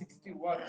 61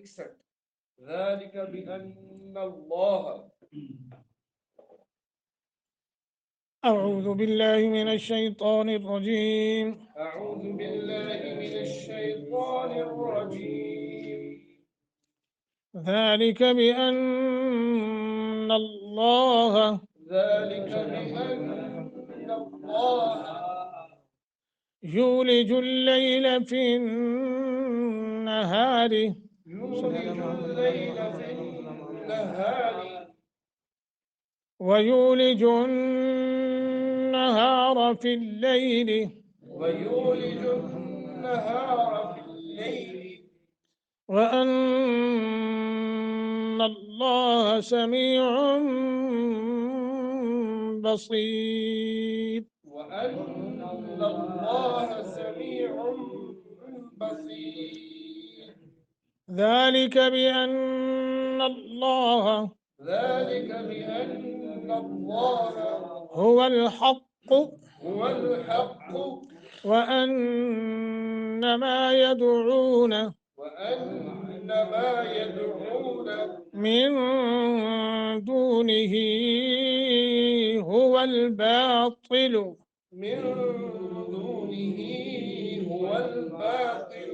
61 ذلك بأن الله أعوذ بالله من الشيطان الرجيم أعوذ بالله من الشيطان الرجيم ذلك بأن الله ذلك بأن الله يولج الليل في النهار يولج الليل في النهار ويولج النهار في الليل ويولج النهار في الليل وأن الله سميع بصير وأن الله سميع بصير ذلك بأن الله ذلك بأن الله هو الحق هو الحق وأن ما يدعون وأن ما يدعون من دونه هو الباطل من دونه هو الباطل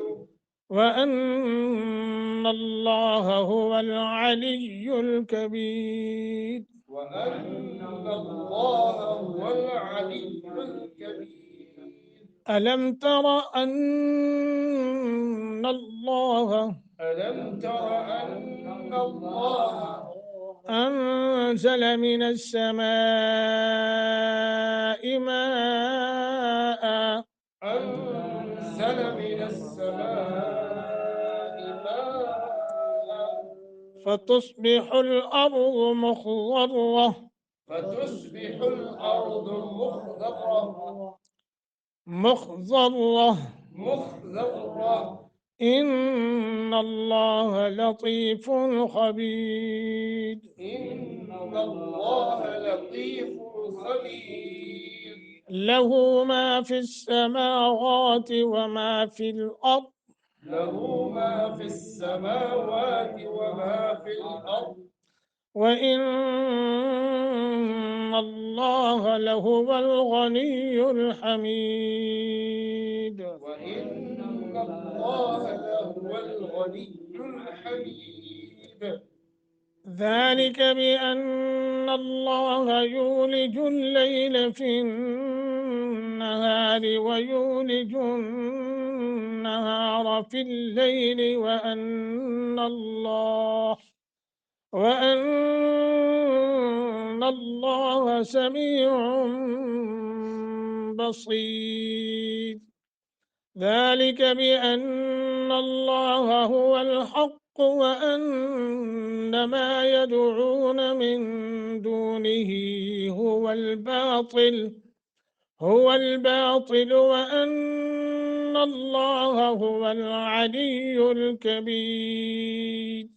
وأن الله هو العلي الكبير وأن الله هو العلي الكبير. ألم تر أن الله ألم تر أن الله أنزل من السماء ماء أنزل من السماء ماء فتصبح الأرض مخضرة فتصبح الأرض مخضرة مخضرة إن الله لطيف خبير إن الله لطيف خبير. له ما في السماوات وما في الأرض له ما في السماوات وما في الأرض وإن الله لهو الغني الحميد وإن الله لهو الغني الحميد. ذلك بأن الله يولج الليل في النهار ويولج النهار في الليل وأن الله سميع بصير ذلك بأن الله هو الحق وأن ما يدعون من دونه هو الباطل وأن الله هو العلي الكبير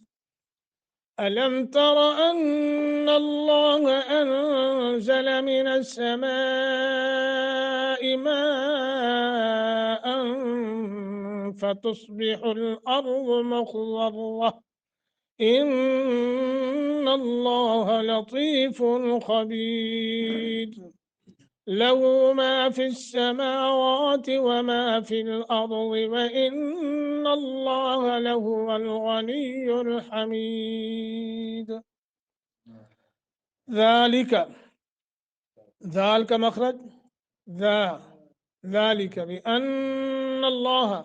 ألم تر أن الله أنزل من السماء ماء فتصبح الأرض مخضرة إن الله لطيف خبير له ما في السماوات وما في الأرض وإن الله لهو الغني الحميد ذلك مخرج ذلك بأن الله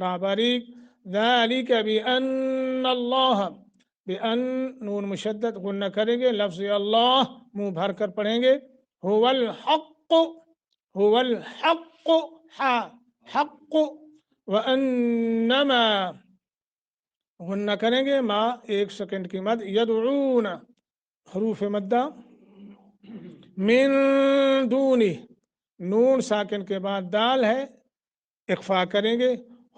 را باریک ذالک بأن اللہ بأن نون مشدد غنہ کریں گے لفظ اللہ منہ بھر کر پڑھیں گے هو الحق هو الحق حق وانما غنہ کریں گے ما 1 سیکنڈ کی مد یدعون حروف مدہ من دونی نون ساکن کے بعد دال ہے اخفا کریں گے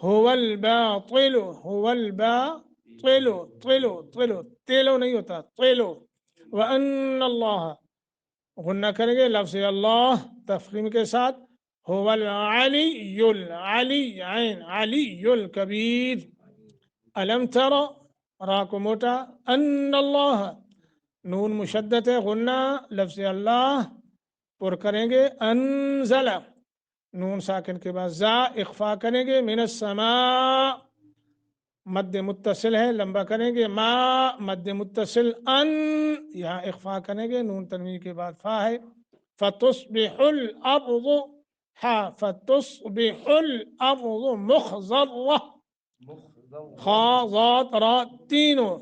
هو الباطل هو الباطل تیلو نہیں ہوتا تیلو وان اللہ غنہ کریں گے لفظ اللہ تفخیم کے ساتھ هو العلی العلی عین علی الکبیر الم تر را کو موٹا ان اللہ نون مشدد ہے غنہ لفظ اللہ پر کریں گے انزل نون ساکن کے بعد زا اخفا کریں گے من السماء مد متصل ہے لمبا کریں گے ما مد متصل ان یہاں اخفا کریں گے نون تنوین کے بعد فا ہے فتصبح الارض فتصبح الارض مخضرہ خا ذات را تینوں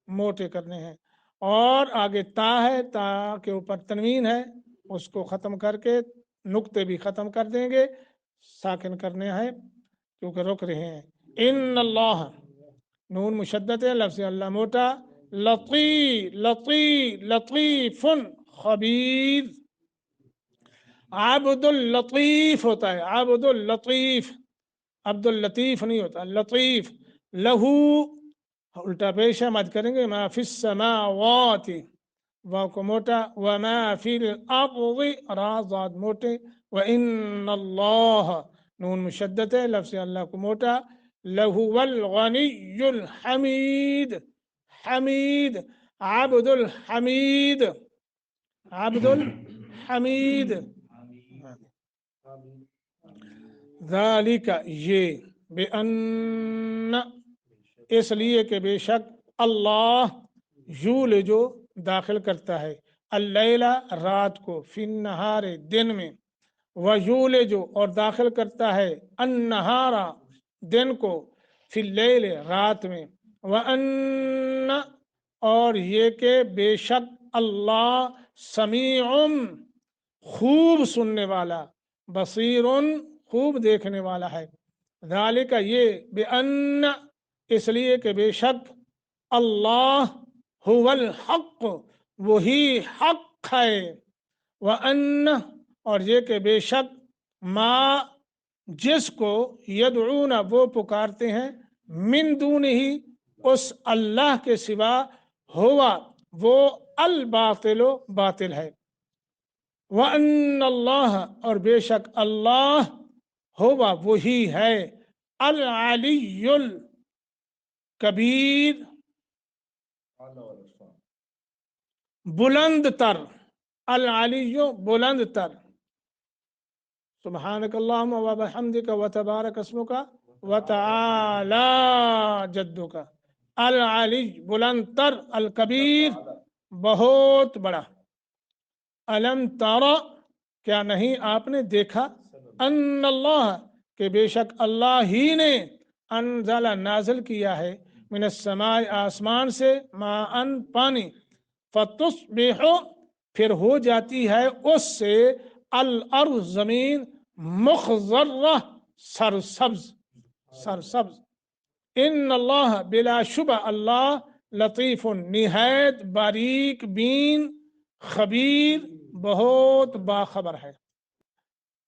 موٹے کرنے ہیں اور آگے تا ہے تا کے اوپر تنوین ہے اس کو ختم کر کے نقطے بھی ختم کر دیں گے ساکن کرنے ہیں کیونکہ رک رہے ہیں ان اللہ نون مشدد ہے لفظ اللہ موٹا لطیف خبیر عبد اللطیف ہوتا ہے عبد اللطیف عبد اللطیف نہیں ہوتا لطیف لہو الٹا پیشہ مد کریں گے ما فی السماوات واو کو موٹا وما فی الارض را ضاد موٹے وان اللہ نون مشدد ہے لفظ اللہ کو موٹا لہو الغنی الحمید حمید عبد الحمید عبد الحمید ذالک یہ بأن اس لیے کہ بے شک اللہ یولج داخل کرتا ہے اللیلہ رات کو فی النہار دن میں ویولج اور داخل کرتا ہے النہار دن کو فی اللیل رات میں وان اور یہ کہ بے شک اللہ سمیع خوب سننے والا بصیر خوب دیکھنے والا ہے ذالک یہ بأن اس لیے کہ بے شک اللہ هو الحق وہی حق ہے وان اور یہ کہ بے شک ما جس کو یدعون وہ پکارتے ہیں من دون ہی اس اللہ کے سوا ہوا وہ الباطل باطل ہے وان اللہ اور بے شک اللہ ہوا وہی ہے العلی الکبیر بلند تر العلی بلند تر سبحانک اللہم و بحمدک و تبارک اسمک و تعالی جدک العلی بلند تر الکبیر بہت بڑا الم ترى کیا نہیں آپ نے دیکھا ان اللہ کہ بے شک اللہ ہی نے انزل نازل کیا ہے من السماء آسمان سے ماء پانی فتصبح پھر ہو جاتی ہے اس سے الارض زمین مخضرہ سرسبز سرسبز ان اللہ بلا شبہ اللہ لطیف نہایت باریک بین خبیر بہت باخبر ہے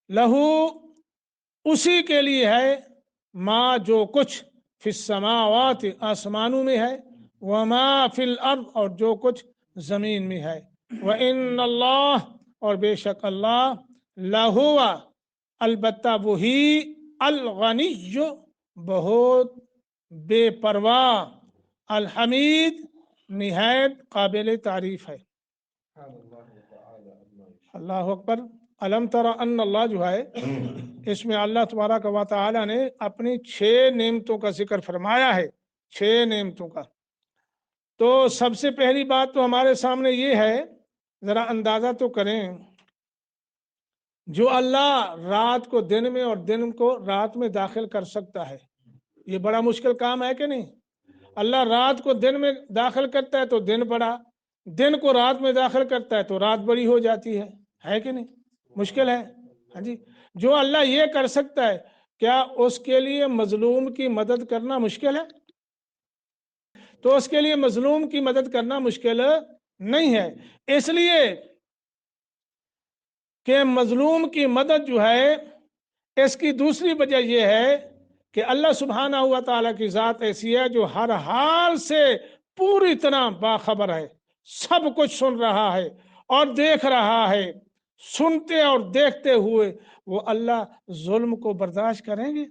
لہو اسی کے لیے ہے ما جو کچھ فی السماوات آسمانوں میں ہے وما فی الارض اور جو کچھ زمین میں ہے وان اللہ اور بے شک اللہ لہو البتہ وہی الغنی بہت بے پرواہ الحمید نہایت قابل تعریف ہے اللہ اکبر الم تر ان اللہ جو ہے اس میں اللہ تبارک و تعالی نے اپنی 6 نعمتوں کا ذکر فرمایا ہے 6 نعمتوں کا تو سب سے پہلی بات تو ہمارے سامنے یہ ہے ذرا اندازہ تو کریں جو اللہ رات کو دن میں اور دن کو رات میں داخل کر سکتا ہے یہ بڑا مشکل کام ہے کہ نہیں؟ اللہ رات کو دن میں داخل کرتا ہے تو دن بڑا، دن کو رات میں داخل کرتا ہے تو رات بڑی ہو جاتی ہے کہ نہیں؟ مشکل ہے. ہاں جی، جو اللہ یہ کر سکتا ہے کیا اس کے لیے مظلوم کی مدد کرنا مشکل ہے؟ تو اس کے لیے مظلوم کی مدد کرنا مشکل نہیں ہے. اس لیے کہ مظلوم کی مدد جو ہے اس کی دوسری وجہ یہ ہے کہ اللہ سبحانہ ہوا تعالیٰ کی ذات ایسی ہے جو ہر حال سے پوری طرح باخبر ہے، سب کچھ سن رہا ہے اور دیکھ رہا ہے. سنتے اور دیکھتے ہوئے وہ اللہ ظلم کو برداشت کریں گے؟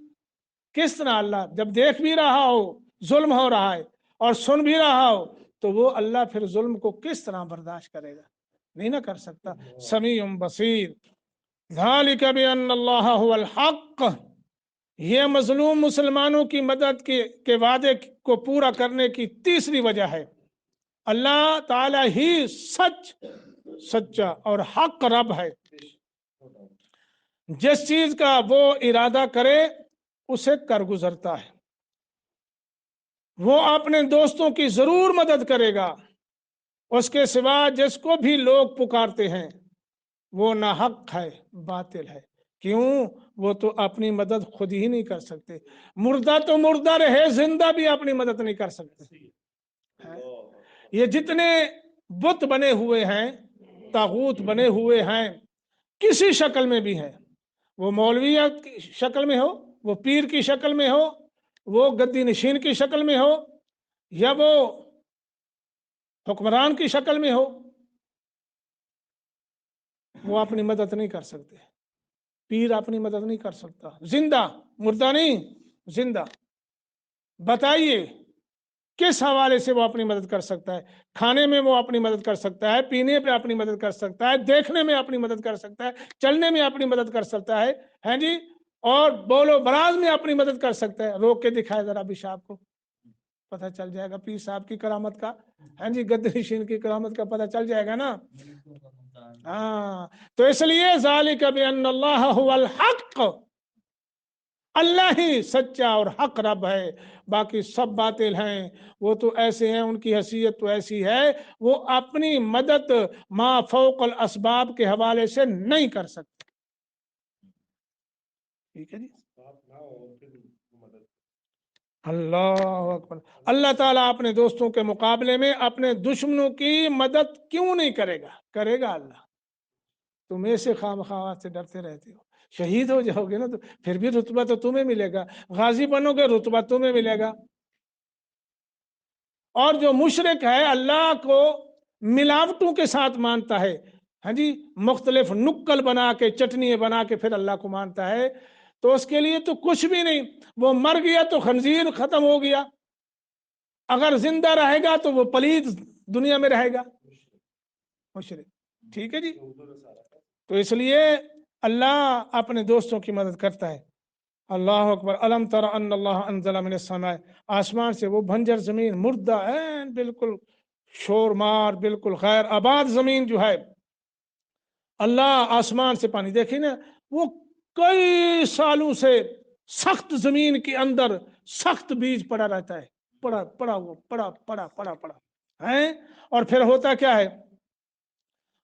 کس طرح اللہ جب دیکھ بھی رہا ہو ظلم ہو رہا ہے اور سن بھی رہا ہو تو وہ اللہ پھر ظلم کو کس طرح برداشت کرے گا؟ نہیں نہ کر سکتا. سمیع بصیر. ذالک بان اللہ هو الحق. یہ مظلوم مسلمانوں کی مدد کے وعدے کو پورا کرنے کی تیسری وجہ ہے اللہ تعالی ہی سچا اور حق رب ہے. جس چیز کا وہ ارادہ کرے اسے کر گزرتا ہے. وہ اپنے دوستوں کی ضرور مدد کرے گا. اس کے سوا جس کو بھی لوگ پکارتے ہیں وہ ناحق ہے، باطل ہے. کیوں؟ وہ تو اپنی مدد خود ہی نہیں کر سکتے. مردہ تو مردہ رہے، زندہ بھی اپنی مدد نہیں کر سکتے. یہ جتنے بت بنے ہوئے ہیں، طاغوت بنے ہوئے ہیں، کسی شکل میں بھی ہیں، وہ مولویت کی شکل میں ہو، وہ پیر کی شکل میں ہو، وہ گدی نشین کی شکل میں ہو، یا وہ حکمران کی شکل میں ہو، وہ اپنی مدد نہیں کر سکتے. پیر اپنی مدد نہیں کر سکتا. زندہ، مردہ نہیں، زندہ. بتائیے کس حوالے سے وہ اپنی مدد کر سکتا ہے؟ کھانے میں وہ اپنی مدد کر سکتا ہے، پینے پہ اپنی مدد کر سکتا ہے، دیکھنے میں اپنی مدد کر سکتا ہے، چلنے میں اپنی مدد کر سکتا ہے، ہیں جی، اور بول و براز میں اپنی مدد کر سکتا ہے. روک کے دکھائے ذرا بھی صاحب کو، پتہ چل جائے گا پیر صاحب کی کرامت کا، ہیں جی، گد نشین کی کرامت کا پتہ چل جائے گا نا. ہاں، تو اس لیے ذالک بان اللہ هو الحق، اللہ ہی سچا اور حق رب ہے، باقی سب باطل ہیں. وہ تو ایسے ہیں، ان کی حیثیت تو ایسی ہے، وہ اپنی مدد ما فوق الاسباب کے حوالے سے نہیں کر سکتے. ٹھیک ہے جی. اللہ اکبر. اللہ تعالیٰ اپنے دوستوں کے مقابلے میں اپنے دشمنوں کی مدد کیوں نہیں کرے گا؟ کرے گا اللہ. تم ایسے خواہ سے ڈرتے رہتے ہو. شہید ہو جاؤ گے نا تو پھر بھی رتبہ تو تمہیں ملے گا، غازی بنو گے رتبہ تمہیں ملے گا. اور جو مشرک ہے اللہ کو ملاوٹوں کے ساتھ مانتا ہے، ہاں جی، مختلف نکل بنا کے، چٹنی بنا کے پھر اللہ کو مانتا ہے، تو اس کے لیے تو کچھ بھی نہیں. وہ مر گیا تو خنزیر ختم ہو گیا، اگر زندہ رہے گا تو وہ پلید دنیا میں رہے گا، مشرک. ٹھیک ہے جی. تو اس لیے اللہ اپنے دوستوں کی مدد کرتا ہے. اللہ اکبر. الم تر ان اللہ انزل من السماء. آسمان سے وہ بنجر زمین، مردہ بالکل شور مار، بالکل غیر آباد زمین جو ہے، اللہ آسمان سے پانی. دیکھیں نا، وہ کئی سالوں سے سخت زمین کے اندر سخت بیج پڑا رہتا ہے، پڑا ہے. اور پھر ہوتا کیا ہے؟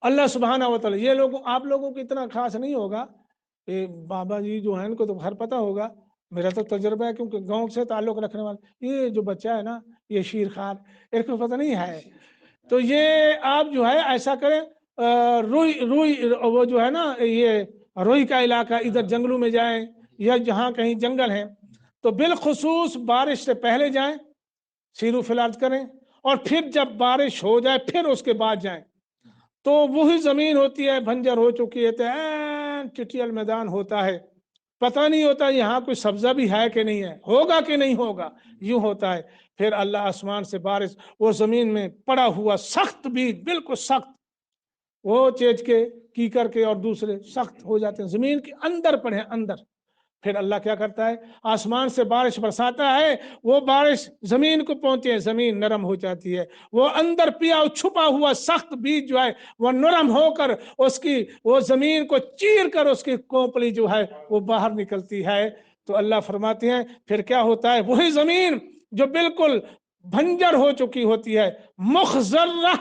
اللہ سبحانہ و تعالی، یہ لوگ آپ لوگوں کو اتنا خاص نہیں ہوگا، بابا جی جو ہیں ان کو تو گھر پتہ ہوگا، میرا تو تجربہ ہے کیونکہ گاؤں سے تعلق رکھنے والا. یہ جو بچہ ہے نا، یہ شیر خار، ان کو پتہ نہیں ہے. تو یہ آپ جو ہے ایسا کریں، روئی وہ جو ہے نا، یہ روئی کا علاقہ، ادھر جنگلوں میں جائیں یا جہاں کہیں جنگل ہیں تو بالخصوص بارش سے پہلے جائیں، سیرو فلارت کریں، اور پھر جب بارش ہو جائے پھر اس کے بعد جائیں. تو وہی زمین ہوتی ہے، بنجر ہو چکی ہے، چٹیل میدان ہوتا ہے، پتہ نہیں ہوتا یہاں کوئی سبزہ بھی ہے کہ نہیں ہے، ہوگا کہ نہیں ہوگا، یوں ہوتا ہے. پھر اللہ آسمان سے بارش، وہ زمین میں پڑا ہوا سخت بیج، بالکل سخت، وہ چیج کے کیکر کے اور دوسرے سخت ہو جاتے ہیں، زمین کے اندر پڑے اندر. پھر اللہ کیا کرتا ہے؟ آسمان سے بارش برساتا ہے، وہ بارش زمین کو پہنچے، زمین نرم ہو جاتی ہے، وہ اندر پیا چھپا ہوا سخت بیج جو ہے وہ نرم ہو کر اس کی وہ زمین کو چیر کر اس کی کونپلی جو ہے وہ باہر نکلتی ہے. تو اللہ فرماتے ہیں پھر کیا ہوتا ہے، وہی زمین جو بالکل بھنجر ہو چکی ہوتی ہے، مخضرہ،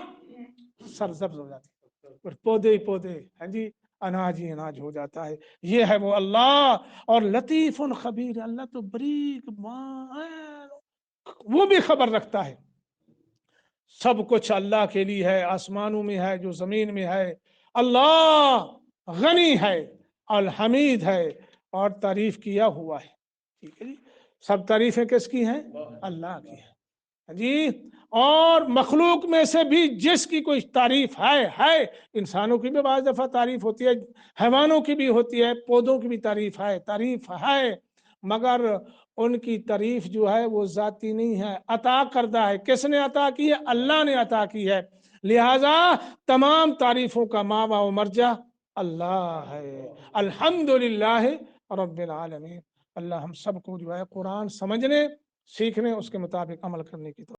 سرسبز ہو جاتی ہے، اور پودے ہی پودے، ہاں جی، اناج ہی اناج ہو جاتا ہے۔ یہ ہے وہ اللہ، اور لطیف خبیر، اللہ تو بریک وہ بھی خبر رکھتا ہے۔ سب کچھ اللہ کے لیے ہے، آسمانوں میں ہے، جو زمین میں ہے۔ اللہ غنی ہے، الحمید ہے، اور تعریف کیا ہوا ہے، ٹھیک ہے جی۔ سب تعریفیں کس کی ہیں؟ اللہ کی ہیں جی۔ اور مخلوق میں سے بھی جس کی کوئی تعریف ہے، انسانوں کی بھی بعض دفعہ تعریف ہوتی ہے، حیوانوں کی بھی ہوتی ہے، پودوں کی بھی تعریف ہے، مگر ان کی تعریف جو ہے وہ ذاتی نہیں ہے، عطا کردہ ہے۔ کس نے عطا کی ہے؟ اللہ نے عطا کی ہے، لہذا تمام تعریفوں کا ماوا و مرجع اللہ ہے۔ الحمدللہ رب العالمین۔ اللہ ہم سب کو جو ہے قرآن سمجھنے، سیکھنے، اس کے مطابق عمل کرنے کی توفیق